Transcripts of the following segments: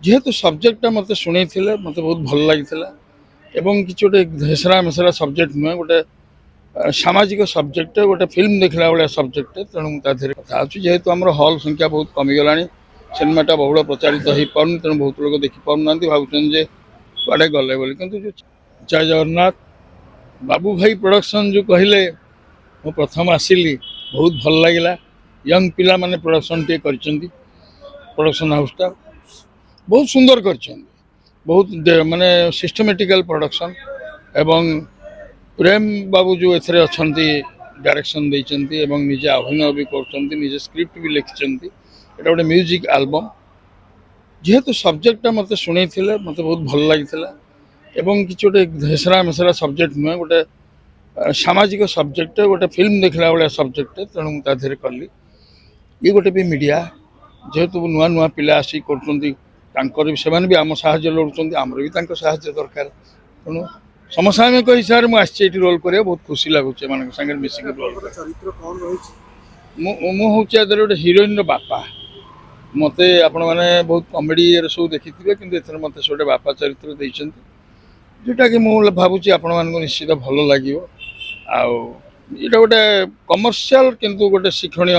जेहेतु सब्जेक्टा मत शुणी मत बहुत भल लगी एवं कि गोटे हेसरा मेसरा सब्जेक्ट नुहे गोटे सामाजिक सब्जेक्ट गोटे फिल्म देखला भाया सब्जेक्ट तेणु मुझे कथा अच्छी जेहेतु आम हल संख्या बहुत कमिगला सिनेमाटा बहुल प्रचारित हो पार तेणु बहुत लोग देखिपार भावुन कड़े गले बोली किंतु जो जय जगन्नाथ बाबू भाई प्रोडक्शन जो कहले मु प्रथम आसिली बहुत भल लगे यंग पिला माने प्रोडक्शन टे प्रोडक्शन हाउसटा बहुत सुंदर कर बहुत माने सिस्टमेटिकल प्रोडक्शन एवं प्रेम बाबू जो एथरे अछंती डायरेक्शन देइचंती एवं निजे अभिनय भी करचंती निजे स्क्रिप्ट भी लिखिचंती एटा गोटे म्यूजिक एल्बम जेहेतु सब्जेक्टा मत शुणी मत बहुत भल लगी एवं कि गोटे हेसरा मेसरा सब्जेक्ट नुहे गोटे सामाजिक सब्जेक्ट गोटे फिल्म देखला भाया सब्जेक्ट तेणु मुझे कली ये गोटे भी मीडिया जेहेतु नुआ नुआ पिला आसी कर भी आम साहय लड़ुंट आमर भी साहय दरकार तेणु समसामयिक हिसाब से मुझे रोल कर बहुत खुशी लगुच सागे मिसिक रोल मुझे गोटे हिरोइन बापा मत आपण मैंने बहुत कमेडी सब देखी कि मत से गोटे बापा चरित्र देते जोटा कि मुझे भावुँ आपण मानक निश्चित भल लगे आटा गोटे कमर्शियल किंतु गोटे शिक्षणीय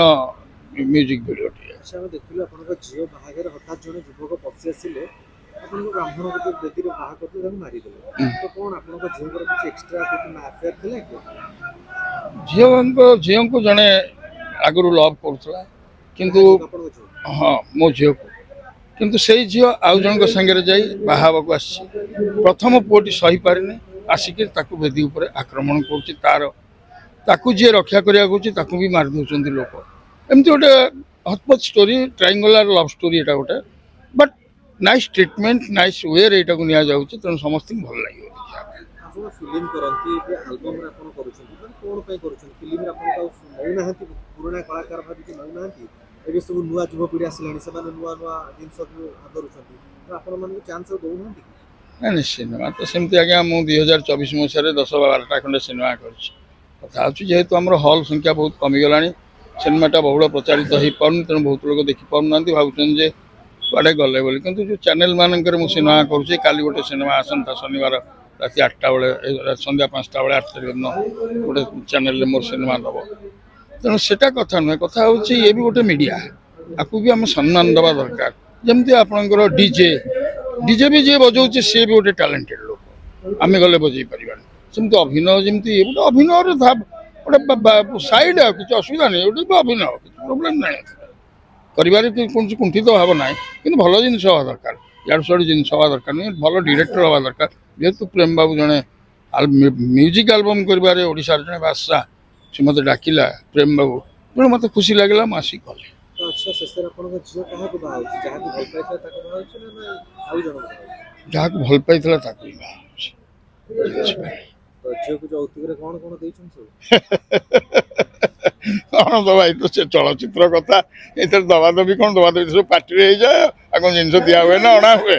म्यूजिक वीडियो देखिए झील बाहर हठात जन युवक पशि आसिले ब्राह्मण को बेदी बाहा करते मारिदे तो कौन आप झील एक्सट्रा झील को जड़े आगु लव करुला किंतु हाँ मो झील को किंतु से झील आउ जन सागर जा बाहाक आस प्रथम पुओटी सही पारे आसिक बेदी उपर आक्रमण कर जी रक्षा करने भी मारिदे लोक एमती गोटे हटपट स्टोरी ट्रायंगुलर लव स्टोरी एटा गोटे but nice treatment nice way रे को निया जाउची तेणु समस्त भल लगे फिल्म करंती एल्बम रे आपण करूछन कोन पय करूछन फिल्म रे आपण मौ नाहंती पुराना कलाकार भाबी मौ नाहंती एबे सब नुवा युवा पीढ़ी आसिलानी से नुआ नुआ जिनस आदरुछन तो आपण मन को चांस दउ नाहंती ना सिनेमा तो सेमती आज्ञा मु 2024 मसीह 10-12टा खंडे सिनेमा करछि कथा अच्छी जेहेतु आम हल संख्या बहुत कमिगला सिनेमाटा बहुल प्रचारित हो पार तेणु बहुत लोग देखिपार भावुन कड़े गले बोली किंतु जो चैनल मानक सिनेमा करुँचे काली गोटे सिनेमा आसंता शनिवार राति 8टा बेले संध्या 5टा बेले 8 तारिख दिन गोटे चैनल मोर सिनेमा दब तेणु सेटा कथा नुहे कथा हूँ ये भी गोटे मीडिया आपको भी आम सम्मान दबा दरकार जमती आपंकर डीजे डीजे भी जी बजाऊे सी भी गोटे टैलेंटेड लोक आम गले बजे पार सेमती अभिनय जमी ये गोटे अभिनय गोटे सैड किसी असुविधा नहीं गोटे अभिनय किसी प्रोब्लेम ना कौन कुंठित भाव ना कि भल जिन हवा दरकार यार सियाड़ जिन हवा दरकार नहीं भल डायरेक्टर हवा दरकार जेहेतु प्रेम बाबू जड़े म्यूजिक एल्बम कर ओडिशार जड़े बादशाह से मत डाकिला प्रेम बाबू तेणु मत खुशी लगे मुझे कल जहाँ भल पाई कौन दबा तो से चलचित्र कथा ये दबा दबी कौन दबा दबी सब पार्टी हो जाए जिन दिया हुए ना अणा हुए।